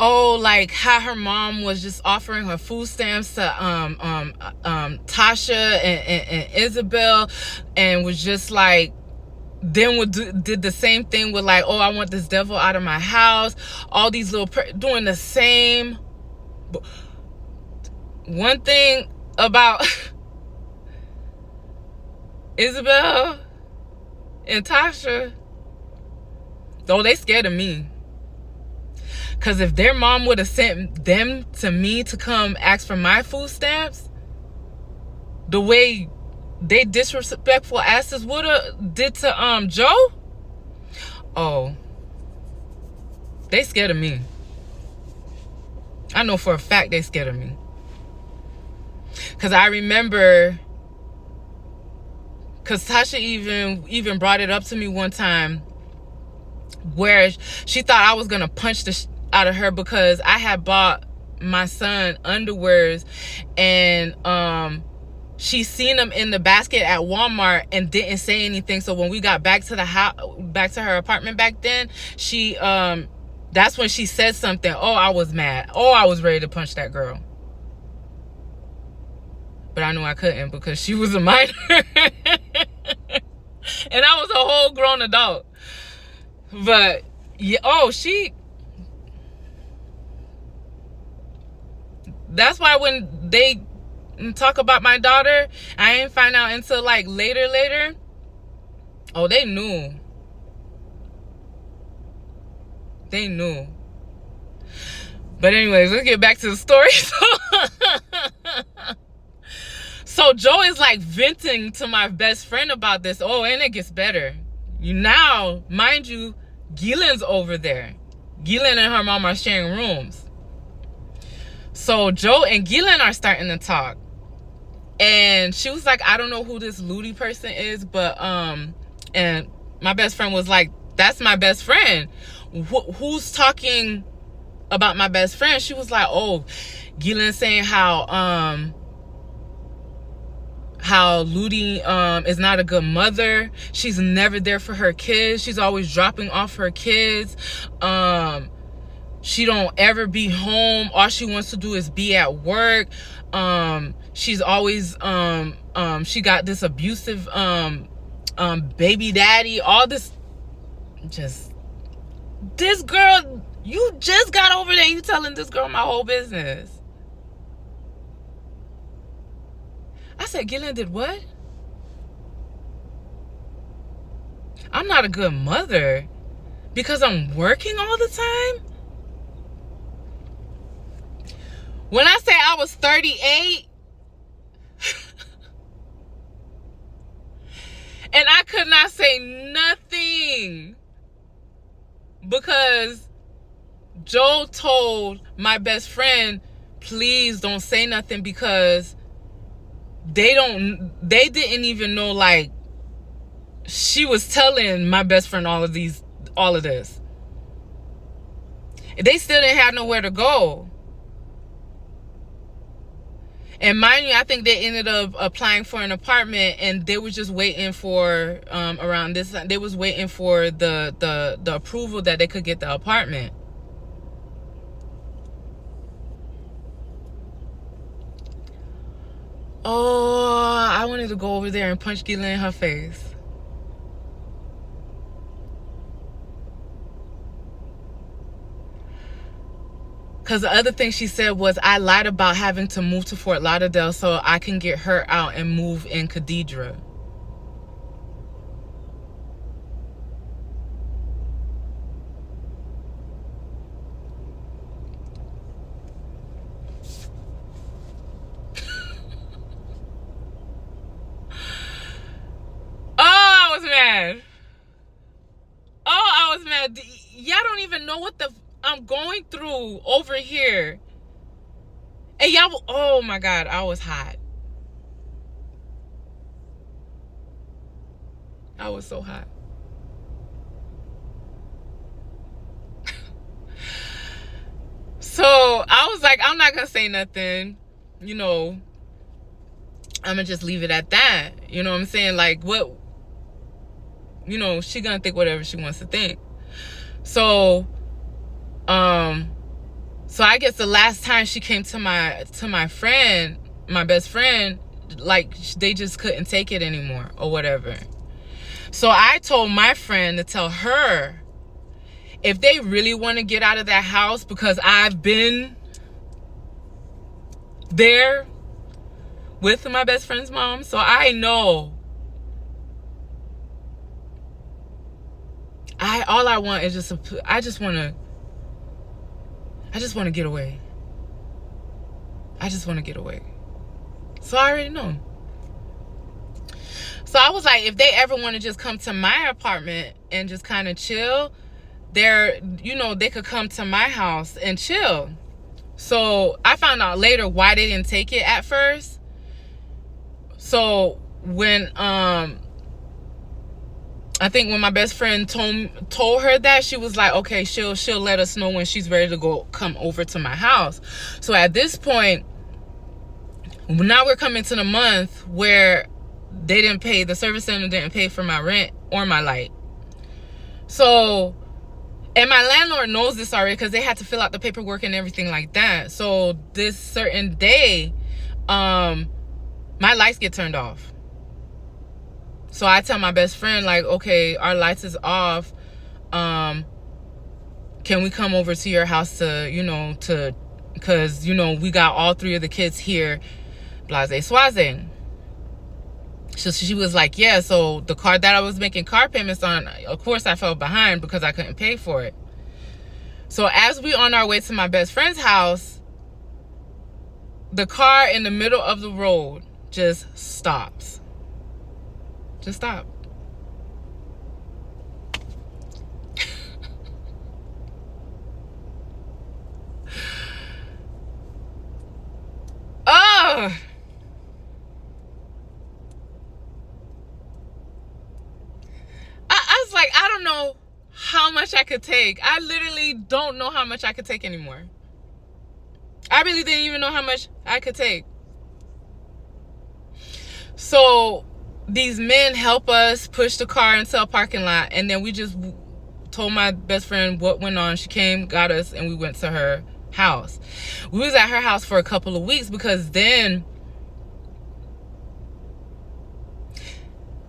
Oh, like how her mom was just offering her food stamps to Tasha and Isabel, and was just like, then did the same thing with like, oh, I want this devil out of my house. All these little doing the same. One thing about Isabel and Tasha, though, they scared of me. Because if their mom would have sent them to me to come ask for my food stamps, the way they disrespectful asses would have did to Joe, oh, they scared of me. I know for a fact they scared of me. Because I remember, because Tasha even brought it up to me one time, where she thought I was gonna punch the out of her because I had bought my son underwears, and she seen them in the basket at Walmart and didn't say anything. So when we got back to the house, back to her apartment back then, she that's when she said something. Oh, I was mad. Oh, I was ready to punch that girl. But I knew I couldn't because she was a minor. And I was a whole grown adult. But yeah, oh, that's why when they talk about my daughter, I ain't find out until like later. Oh, they knew. They knew. But anyways, let's get back to the story. So Joe is like venting to my best friend about this. Oh, and it gets better. Now, mind you, Gilan's over there. Gilan and her mom are sharing rooms. So Joe and Gilan are starting to talk. And she was like, I don't know who this Ludi person is, but and my best friend was like, that's my best friend. Who's talking about my best friend? She was like, oh, Gilan saying how Ludi is not a good mother. She's never there for her kids. She's always dropping off her kids. She don't ever be home. All she wants to do is be at work. She's always she got this abusive baby daddy. All this, just, this girl, you just got over there, you telling this girl my whole business. I said, Gilan did what? I'm not a good mother because I'm working all the time? When I say I was 38 and I could not say nothing because Joe told my best friend, please don't say nothing, because they didn't even know, like, she was telling my best friend all of this. They still didn't have nowhere to go. And mind you, I think they ended up applying for an apartment, and they were just waiting for around this time, they was waiting for the approval that they could get the apartment. Oh, I wanted to go over there and punch Gilan in her face. Because the other thing she said was, I lied about having to move to Fort Lauderdale so I can get her out and move in Khadidra. Oh, I was mad. Oh, I was mad. Y'all don't even know what I'm going through over here. And y'all, oh my God, I was hot. I was so hot. So I was like, I'm not gonna say nothing, you know, I'm gonna just leave it at that. You know what I'm saying? Like, what, you know, she gonna think whatever she wants to think. So So I guess the last time she came to my friend, my best friend, like they just couldn't take it anymore or whatever. So I told my friend to tell her, if they really want to get out of that house, because I've been there with my best friend's mom, so I know. All I want is I just want to get away. I just want to get away. So I already know. So I was like, if they ever want to just come to my apartment and just kind of chill, they could come to my house and chill. So I found out later why they didn't take it at first. So when I think when my best friend told her that, she was like, okay, she'll let us know when she's ready to come over to my house. So at this point, now we're coming to the month where the service center didn't pay for my rent or my light. So, and my landlord knows this already because they had to fill out the paperwork and everything like that. So this certain day, my lights get turned off. So I tell my best friend, like, okay, our lights is off. Can we come over to your house because, we got all 3 of the kids here, blase swaze. So she was like, yeah. So the car that I was making car payments on, of course I fell behind because I couldn't pay for it. So as we on our way to my best friend's house, the car in the middle of the road just stops. Just stop. Oh! I was like, I don't know how much I could take. I literally don't know how much I could take anymore. I really didn't even know how much I could take. So these men help us push the car into a parking lot, and then we just told my best friend what went on. She came, got us, and we went to her house. We was at her house for a couple of weeks because then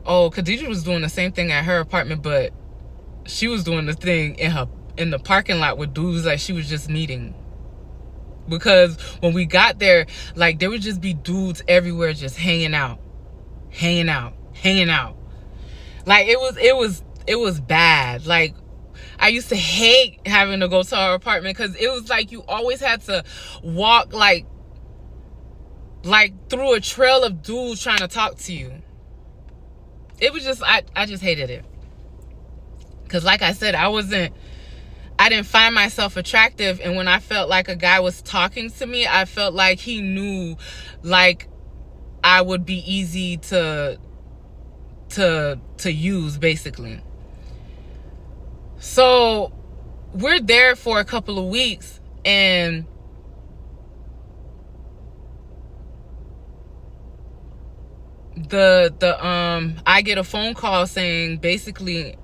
Khadijah was doing the same thing at her apartment, but she was doing the thing in the parking lot with dudes like she was just meeting. Because when we got there, like, there would just be dudes everywhere just hanging out. Like, it was bad. Like, I used to hate having to go to our apartment because it was like you always had to walk like through a trail of dudes trying to talk to you. It was just, I just hated it. Because like I said, I didn't find myself attractive. And when I felt like a guy was talking to me, I felt like he knew, like, I would be easy to use, basically. So we're there for a couple of weeks, and I get a phone call saying, basically,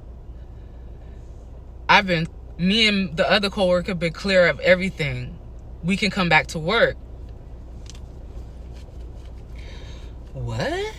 me and the other coworker been clear of everything. We can come back to work. What?